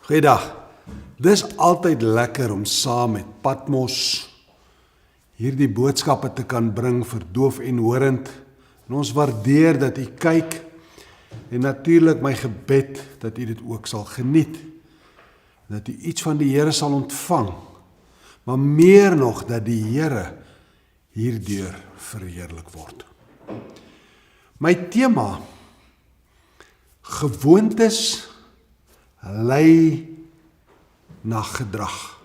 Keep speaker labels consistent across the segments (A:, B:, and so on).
A: Goeiedag. Dis altyd lekker om saam met Patmos hierdie boodskappe te kan bring vir doof en horend. En ons waardeer dat u kyk en natuurlik my gebed dat u dit ook sal geniet. Dat u iets van die Here sal ontvang, maar meer nog dat die Here hierdeur verheerlik word. My tema: gewoontes lei na gedrag.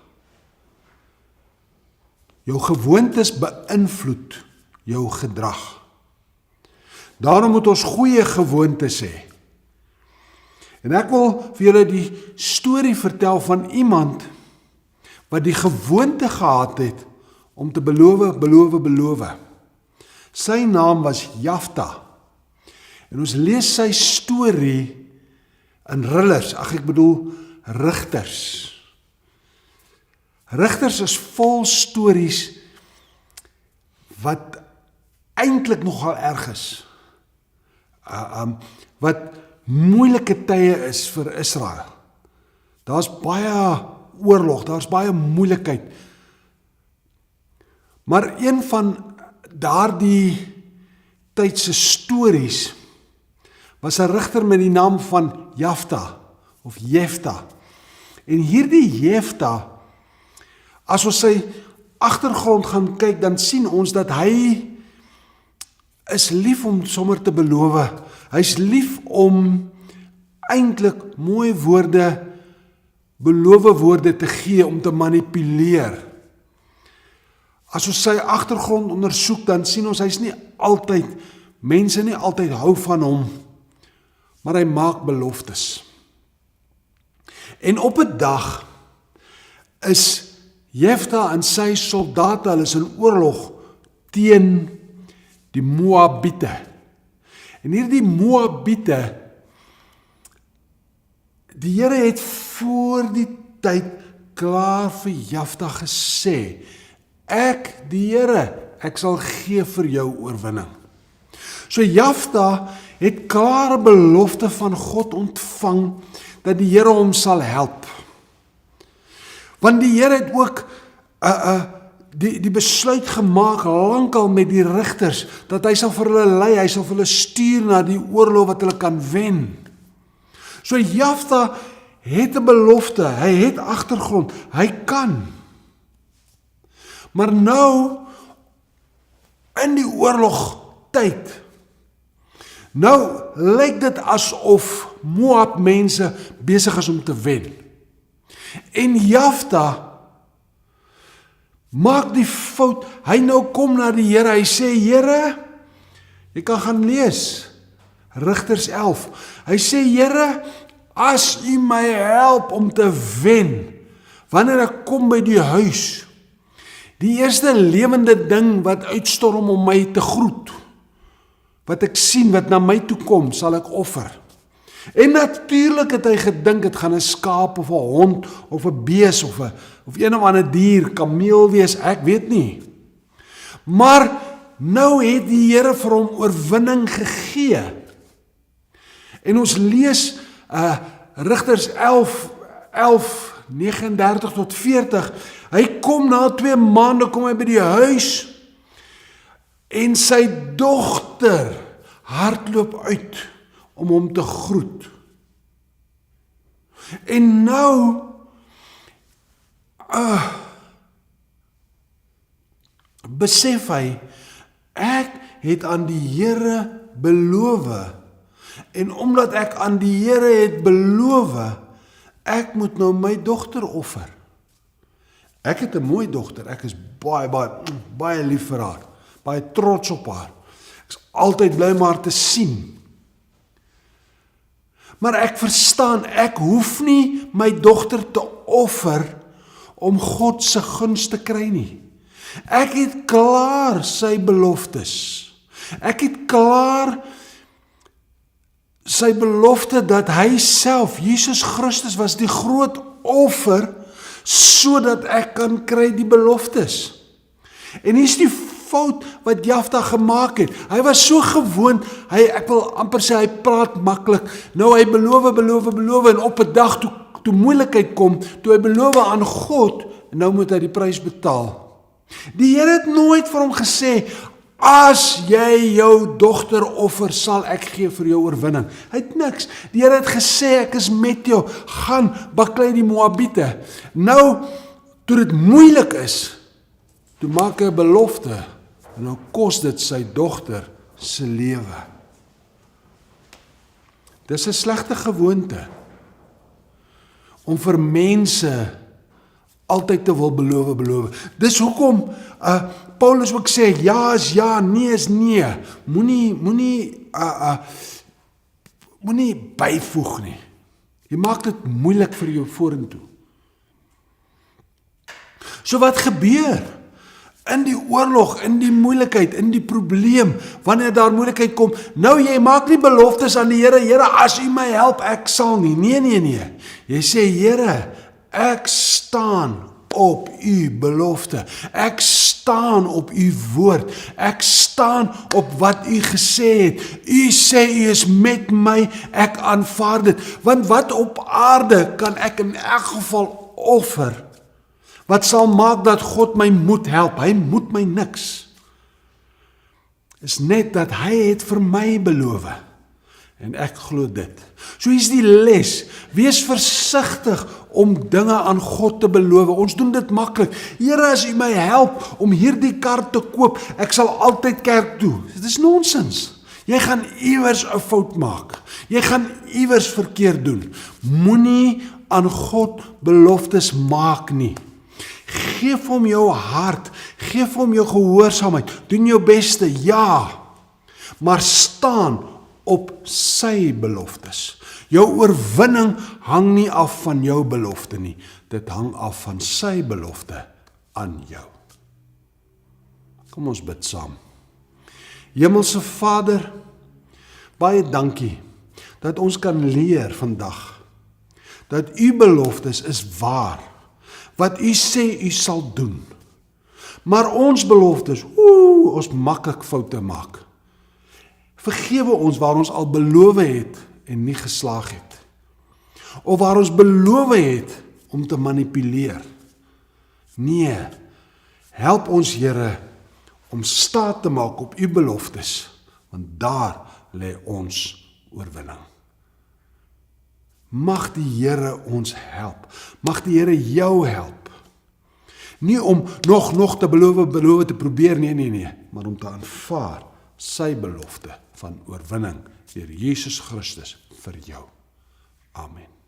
A: Jou gewoontes beïnvloed jou gedrag. Daarom moet ons goeie gewoontes hê. En ek wil vir julle die storie vertel van iemand wat die gewoonte gehad het om te beloof. Sy naam was Jafta. En ons lees sy storie in Rigters. Rigters is vol stories wat eintlik nogal erg is. Wat moeilike tye is vir Israel. Daar's baie oorlog, daar's baie moeilikheid. Maar een van daardie tydse stories was 'n rigter met die naam van Jafta of Jefta. En hierdie Jefta, as ons sy agtergrond gaan kyk, dan sien ons dat hy is lief om sommer te beloof. Hy's lief om eintlik mooi woorde, beloof woorde te gee, om te manipuleer. As ons sy agtergrond ondersoek, dan sien ons mense nie altyd hou van hom, maar hy maak beloftes. En op 'n dag is Jefta en sy soldate, hulle is in oorlog teen die Moabiete. En hierdie Moabiete, die Here het voor die tyd klaar vir Jefta gesê, ek, die Here, ek sal gee vir jou oorwinning. So Jefta het klare belofte van God ontvang, dat die Here hom sal help. Want die Here het ook die besluit gemaak lankal met die rigters, dat hy sal vir hulle lei, hy sal vir hulle stuur na die oorlog wat hulle kan wen. So Jefta het 'n belofte, hy het agtergrond, hy kan. Maar nou, in die oorlogtyd, nou lyk dit asof Moab mense besig is om te wen. En Jefta maak die fout, hy nou kom na die Here, hy sê, Here, jy kan gaan lees, Rigters 11, hy sê, Here, as U my help om te wen, wanneer ek kom by die huis, die eerste lewende ding wat uitstorm om my te groet, wat ek sien, wat na my toe kom, sal ek offer. En natuurlik het hy gedink, het gaan 'n skaap of 'n hond, of 'n bees, of een of ander dier, kameel wees, ek weet nie. Maar nou het die Here vir hom oorwinning gegee. En ons lees Rigters 11, 39 tot 40, hy kom na 2 maande, kom hy by die huis, en sy dogter hardloop uit om hom te groet. En nou besef hy, ek het aan die Here beloof, en omdat ek aan die Here het beloof, ek moet nou my dogter offer. Ek het 'n mooi dogter, ek is baie lief vir haar, baie trots op haar. Ek is altyd bly om haar te sien. Maar ek verstaan, ek hoef nie my dogter te offer om God se guns te kry nie. Ek het klaar sy beloftes. Ek het klaar sy belofte dat hy self, Jesus Christus, was die groot offer, sodat ek kan kry die beloftes. En hier is die fout wat Jefta gemaak het. Hy was so gewoond, ek wil amper sê, hy praat maklik. Nou hy beloof, en op 'n dag toe toe moeilikheid kom, toe hy beloof aan God, en nou moet hy die prys betaal. Die Here het nooit vir hom gesê, as jy jou dogter offer, sal ek gee vir jou oorwinning. Hy het niks. Die Here het gesê, ek is met jou, gaan baklei die Moabiete. Nou, toe dit moeilik is, toe maak hy 'n belofte, en nou kos dit sy dogter se lewe. Dis 'n slegte gewoonte, om vir mense altyd te wil beloof. Dis hoekom Paulus ook sê, ja is ja, nee is nee. Moenie byvoeg nie. Jy maak dit moeilik vir jou vorentoe. So wat gebeur? In die oorlog, in die moeilikheid, in die probleem, wanneer daar moeilikheid kom, nou jy maak nie beloftes aan die Here, Here, as U my help, ek sal nie. Nee. Jy sê, Here, ek staan op U belofte. Ek staan op U woord. Ek staan op wat U gesê het. U sê U is met my, ek aanvaar dit. Want wat op aarde kan ek in elk geval offer? Wat sal maak dat God my moet help? Hy moet my niks. Is net dat hy het vir my beloof. En ek glo dit. So hier's die les. Wees versigtig om dinge aan God te beloof. Ons doen dit maklik. Here, as U my help om hierdie kar te koop, ek sal altyd kerk toe. Dit is nonsens. Jy gaan iewers 'n fout maak. Jy gaan iewers verkeerd doen. Moenie aan God beloftes maak nie. Geef hom jou hart, geef hom jou gehoorsaamheid, doen jou beste, ja, maar staan op sy beloftes. Jou oorwinning hang nie af van jou belofte nie, dit hang af van sy belofte aan jou. Kom ons bid saam. Hemelse Vader, baie dankie dat ons kan leer vandag, dat U beloftes is waar, wat U sê U sal doen. Maar ons beloftes, ons maklik foute maak. Vergewe ons waar ons al beloof het en nie geslaag het. Of waar ons beloof het om te manipuleer. Nee, help ons Here om staat te maak op U beloftes, want daar lê ons oorwinning. Mag die Here ons help. Mag die Here jou help. Nie om nog te beloof te probeer, nee, maar om te aanvaar sy belofte van oorwinning deur Jesus Christus vir jou. Amen.